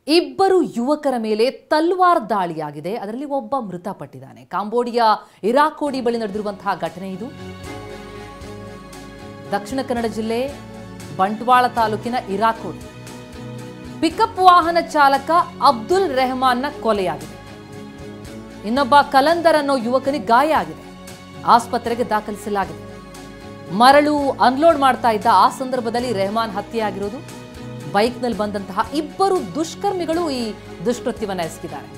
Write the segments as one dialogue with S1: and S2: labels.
S1: ಇಬ್ಬರು ಯುವಕರ ಮೇಲೆ ತಲ್ವಾರ್ ದಾಳಿಯಾಗಿದೆ. ಅದರಲ್ಲಿ ಒಬ್ಬ ಮೃತಪಟ್ಟಿದ್ದಾನೆ. ಕಾಂಬೋಡಿಯಾ ಇರಾಕೋಡಿ ಬಳಿ ನಡೆದಿರುವಂತಹ ಘಟನೆ ಇದು. ದಕ್ಷಿಣ ಕನ್ನಡ ಜಿಲ್ಲೆ ಬಂಟ್ವಾಳ ತಾಲೂಕಿನ ಇರಾಕೋಡಿ ಪಿಕಪ್ ವಾಹನ ಚಾಲಕ ಅಬ್ದುಲ್ ರೆಹಮಾನ್ನ ಕೊಲೆಯಾಗಿದೆ. ಇನ್ನೊಬ್ಬ ಕಲಂದರ್ ಅನ್ನೋ ಯುವಕನಿಗೆ ಗಾಯ ಆಗಿದೆ. ಆಸ್ಪತ್ರೆಗೆ ದಾಖಲಿಸಲಾಗಿದೆ. ಮರಳು ಅನ್ಲೋಡ್ ಮಾಡ್ತಾ ಇದ್ದ ಆ ಸಂದರ್ಭದಲ್ಲಿ ರೆಹಮಾನ್ ಹತ್ಯೆಯಾಗಿರೋದು. ಬೈಕ್ನಲ್ಲಿ ಬಂದಂತಹ ಇಬ್ಬರು ದುಷ್ಕರ್ಮಿಗಳು ಈ ದುಷ್ಕೃತ್ಯವನ್ನು ಎಸಗಿದ್ದಾರೆ.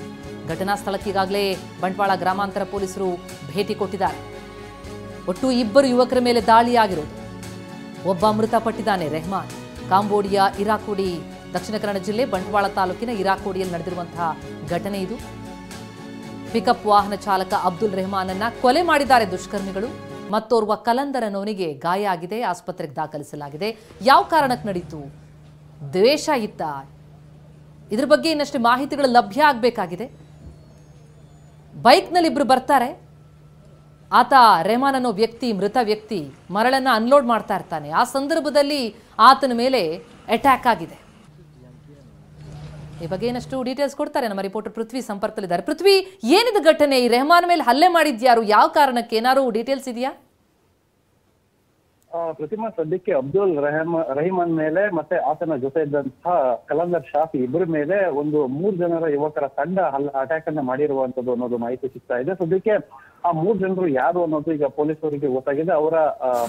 S1: ಘಟನಾ ಸ್ಥಳಕ್ಕೆ ಈಗಾಗಲೇ ಬಂಟ್ವಾಳ ಗ್ರಾಮಾಂತರ ಪೊಲೀಸರು ಭೇಟಿ ಕೊಟ್ಟಿದ್ದಾರೆ. ಒಟ್ಟು ಇಬ್ಬರು ಯುವಕರ ಮೇಲೆ ದಾಳಿಯಾಗಿರೋದು. ಒಬ್ಬ ಮೃತಪಟ್ಟಿದ್ದಾನೆ ರೆಹಮಾನ್. ಕಾಂಬೋಡಿಯಾ ಇರಾಕೋಡಿ ದಕ್ಷಿಣ ಕನ್ನಡ ಜಿಲ್ಲೆ ಬಂಟ್ವಾಳ ತಾಲೂಕಿನ ಇರಾಕೋಡಿಯಲ್ಲಿ ನಡೆದಿರುವಂತಹ ಘಟನೆ ಇದು. ಪಿಕಪ್ ವಾಹನ ಚಾಲಕ ಅಬ್ದುಲ್ ರೆಹಮಾನನ್ನ ಕೊಲೆ ಮಾಡಿದ್ದಾರೆ ದುಷ್ಕರ್ಮಿಗಳು. ಮತ್ತೋರ್ವ ಕಲಂದರ್ ಅನ್ನೋನಿಗೆ ಗಾಯ ಆಗಿದೆ. ಆಸ್ಪತ್ರೆಗೆ ದಾಖಲಿಸಲಾಗಿದೆ. ಯಾವ ಕಾರಣಕ್ಕೆ ನಡೀತು? ದ್ವೇಷ ಇತ್ತ? ಇದ್ರ ಬಗ್ಗೆ ಇನ್ನಷ್ಟು ಮಾಹಿತಿಗಳು ಲಭ್ಯ ಆಗಬೇಕಾಗಿದೆ. ಬೈಕ್ನಲ್ಲಿ ಇಬ್ರು ಬರ್ತಾರೆ. ಆತ ರೆಹಮಾನ್ ಅನ್ನೋ ವ್ಯಕ್ತಿ, ಮೃತ ವ್ಯಕ್ತಿ, ಮರಳನ್ನ ಅನ್ಲೋಡ್ ಮಾಡ್ತಾ ಇರ್ತಾನೆ. ಆ ಸಂದರ್ಭದಲ್ಲಿ ಆತನ ಮೇಲೆ ಅಟ್ಯಾಕ್ ಆಗಿದೆ. ಈ ಬಗ್ಗೆ ಏನಷ್ಟು ಡೀಟೇಲ್ಸ್ ಕೊಡ್ತಾರೆ ನಮ್ಮ ರಿಪೋರ್ಟರ್ ಪೃಥ್ವಿ ಸಂಪರ್ಕದಲ್ಲಿದ್ದಾರೆ. ಪೃಥ್ವಿ, ಏನಿದು ಘಟನೆ? ಈ ರೆಹಮಾನ್ ಮೇಲೆ ಹಲ್ಲೆ ಮಾಡಿದ್ಯಾರು? ಯಾವ ಕಾರಣಕ್ಕೆ? ಏನಾದ್ರು ಡೀಟೇಲ್ಸ್ ಇದೆಯಾ?
S2: ಪ್ರತಿಮಾ, ಸದ್ಯಕ್ಕೆ ಅಬ್ದುಲ್ ರಹಿಮಾನ್ ಮೇಲೆ ಮತ್ತೆ ಆತನ ಜೊತೆ ಇದ್ದಂತಹ ಕಲಂದರ್ ಶಾಫಿ ಇಬ್ಬರ ಮೇಲೆ ಒಂದು 3 ಜನರ ಯುವಕರ ತಂಡ ಅಟ್ಯಾಕ್ ಅನ್ನ ಮಾಡಿರುವಂತದ್ದು ಅನ್ನೋದು ಮಾಹಿತಿ ಸಿಗ್ತಾ ಇದೆ. ಸದ್ಯಕ್ಕೆ ಆ 3 ಜನರು ಯಾರು ಅನ್ನೋದು ಈಗ ಪೊಲೀಸರಿಗೆ ಗೊತ್ತಾಗಿದೆ. ಅವರ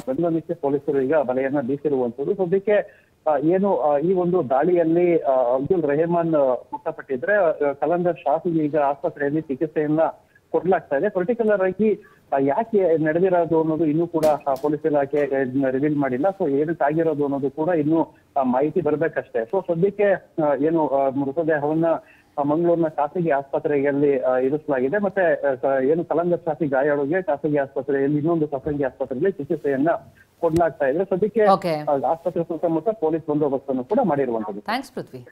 S2: ಬಂಧನಕ್ಕೆ ಪೊಲೀಸರು ಈಗ ಬಲೆಯನ್ನ ಬೀಸಿರುವಂತದ್ದು. ಸದ್ಯಕ್ಕೆ ಏನು ಈ ಒಂದು ದಾಳಿಯಲ್ಲಿ ಅಬ್ದುಲ್ ರೆಹಮಾನ್ ಮೃತಪಟ್ಟಿದ್ರೆ ಕಲಂದರ್ ಶಾಫಿಗೆ ಈಗ ಆಸ್ಪತ್ರೆಯಲ್ಲಿ ಚಿಕಿತ್ಸೆಯನ್ನ ಕೊಡ್ಲಾಗ್ತಾ ಇದೆ. ಪರ್ಟಿಕ್ಯುಲರ್ ಆಗಿ ಯಾಕೆ ನಡೆದಿರೋದು ಅನ್ನೋದು ಇನ್ನೂ ಕೂಡ ಪೊಲೀಸ್ ಇಲಾಖೆ ರಿವೀಲ್ ಮಾಡಿಲ್ಲ. ಸೊ ಏನಕ್ಕಾಗಿರೋದು ಅನ್ನೋದು ಕೂಡ ಇನ್ನೂ ಮಾಹಿತಿ ಬರ್ಬೇಕಷ್ಟೇ. ಸೊ ಸದ್ಯಕ್ಕೆ ಏನು ಮೃತದೇಹವನ್ನ ಮಂಗಳೂರಿನ ಖಾಸಗಿ ಆಸ್ಪತ್ರೆಯಲ್ಲಿ ಇರಿಸಲಾಗಿದೆ. ಮತ್ತೆ ಏನು ಕಲಂದರ್ ಶಾಫಿ ಗಾಯಾಳುಗೆ ಖಾಸಗಿ ಆಸ್ಪತ್ರೆಯಲ್ಲಿ, ಇನ್ನೊಂದು ಖಾಸಗಿ ಆಸ್ಪತ್ರೆಯಲ್ಲಿ ಚಿಕಿತ್ಸೆಯನ್ನ ಕೊಡ್ಲಾಗ್ತಾ ಇದೆ. ಸದ್ಯಕ್ಕೆ ಆಸ್ಪತ್ರೆ ಸುತ್ತಮುತ್ತ ಪೊಲೀಸ್ ಬಂದೋಬಸ್ತನ್ನು ಕೂಡ ಮಾಡಿರುವಂತದ್ದು.
S1: ಥ್ಯಾಂಕ್ಸ್ ಪೃಥ್ವಿ.